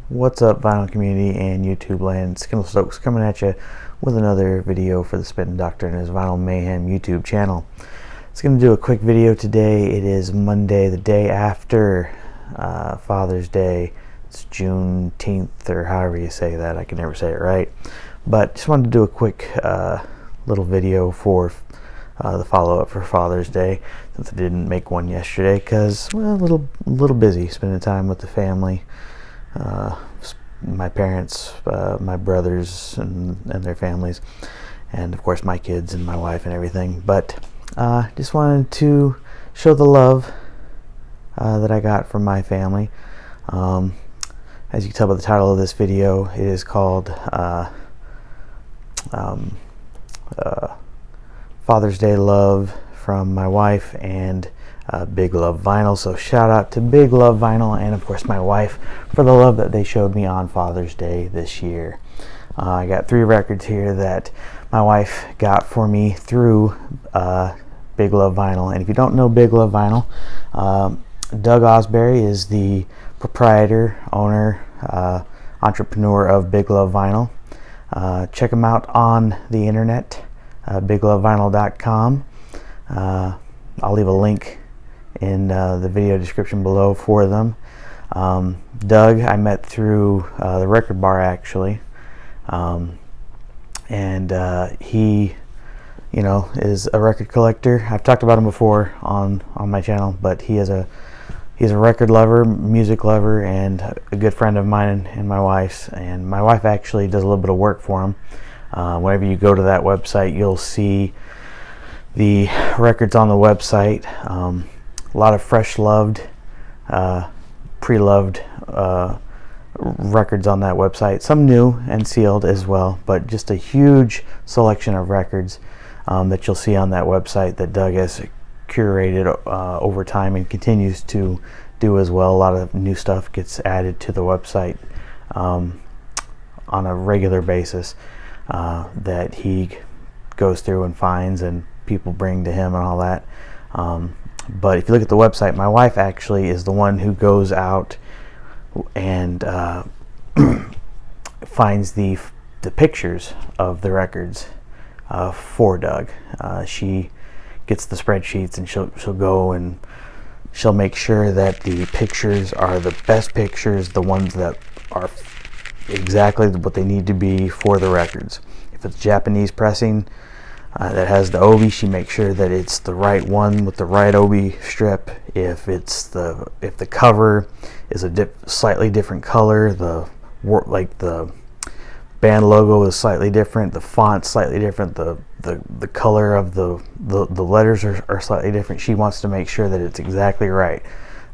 What's up, vinyl community and YouTube land? Skindle Stokes coming at you with another video for the Spittin' Doctor and his Vinyl Mayhem YouTube channel. It's going to do a quick video today. It is Monday, the day after Father's Day. It's Juneteenth, or however you say that. I can never say it right. But just wanted to do a quick little video for the follow-up for Father's Day, since I didn't make one yesterday because, well, a little busy spending time with the family. My parents, my brothers and their families, and of course my kids and my wife and everything. But just wanted to show the love that I got from my family. As you can tell by the title of this video, it is called Father's Day Love from my wife and Big Love Vinyl. So shout out to Big Love Vinyl and of course my wife for the love that they showed me on Father's Day this year. I got 3 records here that my wife got for me through Big Love Vinyl. And if you don't know Big Love Vinyl, Doug Osbury is the proprietor, owner, entrepreneur of Big Love Vinyl. Check him out on the internet, biglovevinyl.com. I'll leave a link in the video description below for them. Doug I met through the Record Bar, actually, and he, you know, is a record collector. I've talked about him before on my channel, but he's a record lover, music lover, and a good friend of mine and my wife's. And my wife actually does a little bit of work for him. Whenever you go to that website, you'll see the records on the website. A lot of fresh loved, pre-loved records on that website. Some new and sealed as well, but just a huge selection of records that you'll see on that website that Doug has curated over time and continues to do as well. A lot of new stuff gets added to the website on a regular basis that he goes through and finds and people bring to him and all that. But if you look at the website, my wife actually is the one who goes out and finds the pictures of the records for Doug. She gets the spreadsheets and she'll go and she'll make sure that the pictures are the best pictures, the ones that are exactly what they need to be for the records. If it's Japanese pressing that has the obi, she makes sure that it's the right one with the right obi strip. If the cover is a slightly different color, the band logo is slightly different, the font slightly different, the color of the letters are slightly different. She wants to make sure that it's exactly right.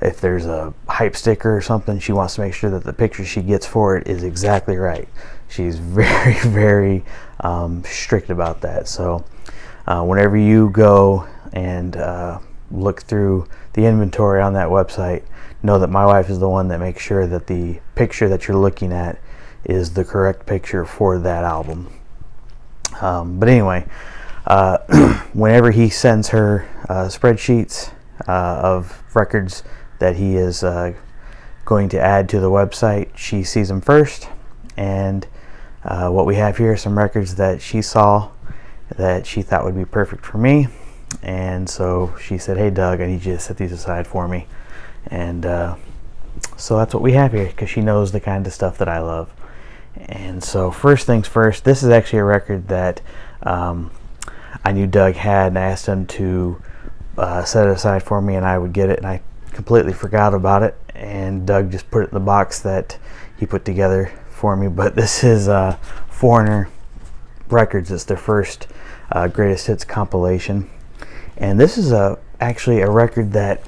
If there's a hype sticker or something, she wants to make sure that the picture she gets for it is exactly right. She's very, very strict about that. So whenever you go and look through the inventory on that website, know that my wife is the one that makes sure that the picture that you're looking at is the correct picture for that album. But anyway, whenever he sends her spreadsheets of records that he is going to add to the website, she sees them first. And what we have here are some records that she saw that she thought would be perfect for me. And so she said, "Hey Doug, I need you to set these aside for me." And so that's what we have here, because she knows the kind of stuff that I love. And so first things first, this is actually a record that I knew Doug had, and I asked him to set it aside for me and I would get it, and I completely forgot about it, and Doug just put it in the box that he put together for me. But this is Foreigner Records. It's their first greatest hits compilation, and this is actually a record that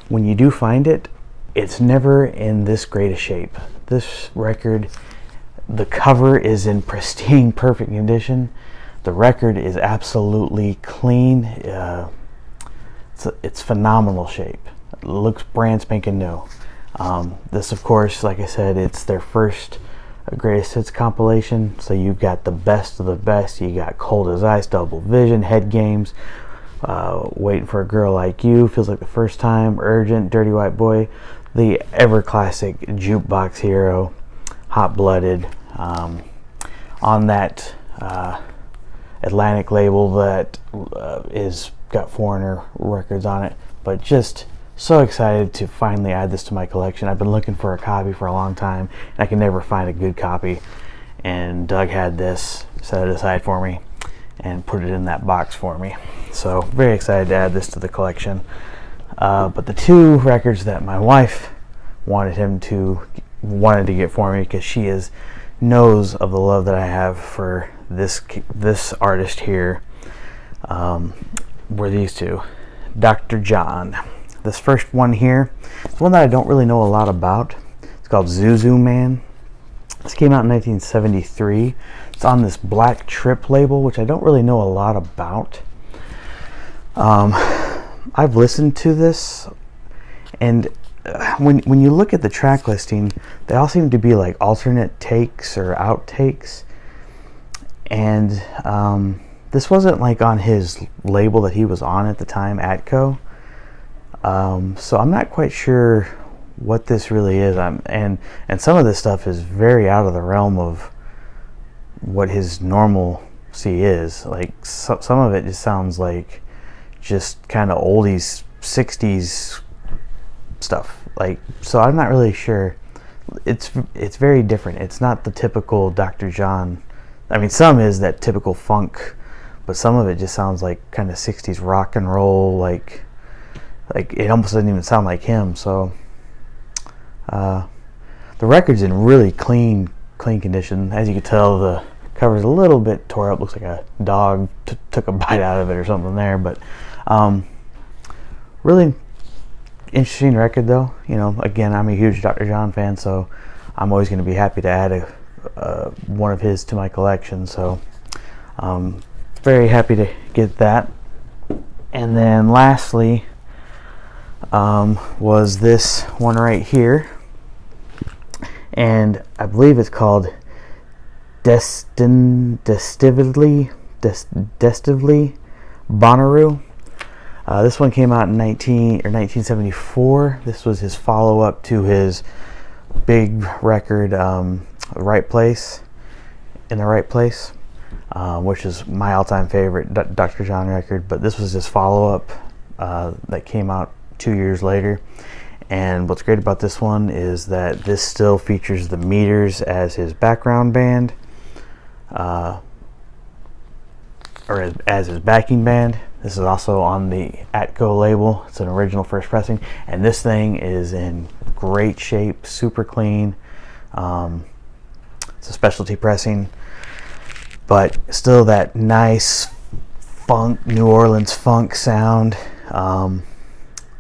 when you do find it, it's never in this great a shape. This record, the cover is in pristine, perfect condition. The record is absolutely clean. It's phenomenal shape. It looks brand spanking new. This, of course, like I said, it's their first greatest hits compilation. So you've got the best of the best. You got Cold as Ice, Double Vision, Head Games, Waiting for a Girl Like You, Feels Like the First Time, Urgent, Dirty White Boy, the ever classic Jukebox Hero, Hot Blooded, on that Atlantic label that is got Foreigner records on it. But just so excited to finally add this to my collection. I've been looking for a copy for a long time, and I can never find a good copy. And Doug had this, set it aside for me, and put it in that box for me. So very excited to add this to the collection. But the two records that my wife wanted to get for me, because she knows of the love that I have for this artist here, were these two. Dr. John. This first one here is one that I don't really know a lot about. It's called Zuzu Man. This came out in 1973. It's on this Black Trip label, which I don't really know a lot about. I've listened to this, and when you look at the track listing, they all seem to be like alternate takes or outtakes. And this wasn't like on his label that he was on at the time, Atco. So I'm not quite sure what this really is. And some of this stuff is very out of the realm of what his normalcy is. Like some of it just sounds like just kind of oldies 60s stuff. Like, so I'm not really sure. It's very different. It's not the typical Dr. John. I mean, some is that typical funk, but some of it just sounds like kind of 60s rock and roll, like it almost doesn't even sound like him. So the record's in really clean condition. As you can tell, the cover's a little bit tore up. Looks like a dog took a bite out of it or something there. But really interesting record, though. You know, again, I'm a huge Dr. John fan, so I'm always going to be happy to add one of his to my collection. So very happy to get that. And then lastly was this one right here, and I believe it's called Destively Bonnaroo. This one came out in 1974. This was his follow-up to his big record, Right Place, In the Right Place, which is my all-time favorite Dr. John record. But this was his follow-up that came out 2 years later. And what's great about this one is that this still features the Meters as his background band, or as his backing band. This is also on the Atco label. It's an original first pressing, and this thing is in great shape, super clean. It's a specialty pressing, but still that nice funk, New Orleans funk sound.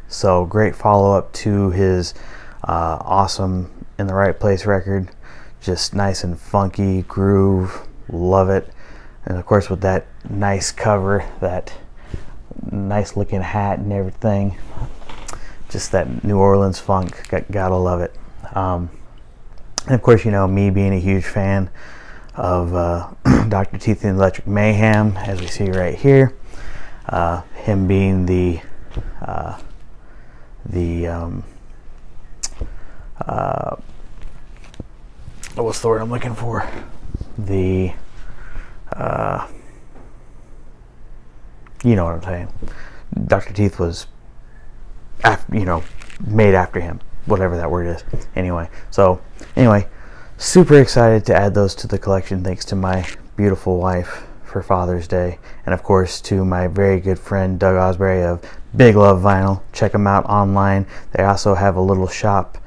So great follow-up to his awesome In the Right Place record. Just nice and funky groove. Love it. And of course with that nice cover, that nice looking hat and everything. Just that New Orleans funk. Gotta love it. And of course, you know, me being a huge fan of Dr. Teeth and Electric Mayhem, as we see right here. Him being the what's the word I'm looking for? The you know what I'm saying. Dr. Teeth was made after him, whatever that word is. Anyway, super excited to add those to the collection, thanks to my beautiful wife for Father's Day, and of course to my very good friend Doug Osbury of Big Love Vinyl. Check them out online. They also have a little shop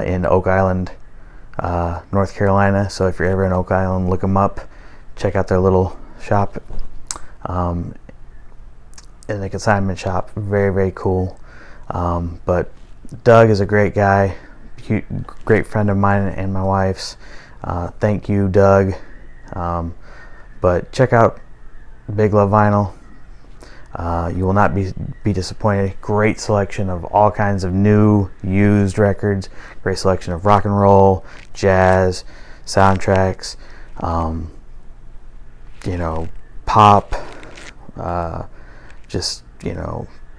in Oak Island, North Carolina. So if you're ever in Oak Island, look them up. Check out their little shop, in the consignment shop. Very, very cool. But Doug is a great guy, great friend of mine and my wife's. Thank you, Doug. But check out Big Love Vinyl. You will not be disappointed. Great selection of all kinds of new, used records. Great selection of rock and roll, jazz, soundtracks, pop,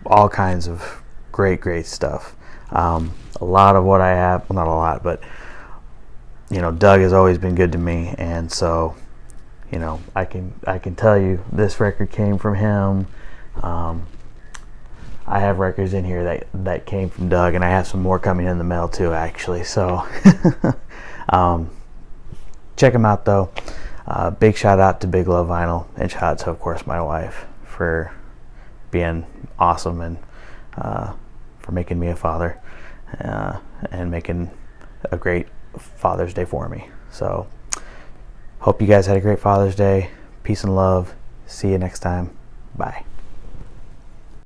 all kinds of great stuff. A lot of what I have, well, not a lot, but Doug has always been good to me, and so I can tell you this record came from him. I have records in here that came from Doug, and I have some more coming in the mail too, actually. So check them out, though. Big shout out to Big Love Vinyl, and shout out to, of course, my wife for being awesome and for making me a father and making a great Father's Day for me. So hope you guys had a great Father's Day. Peace and love. See you next time. Bye.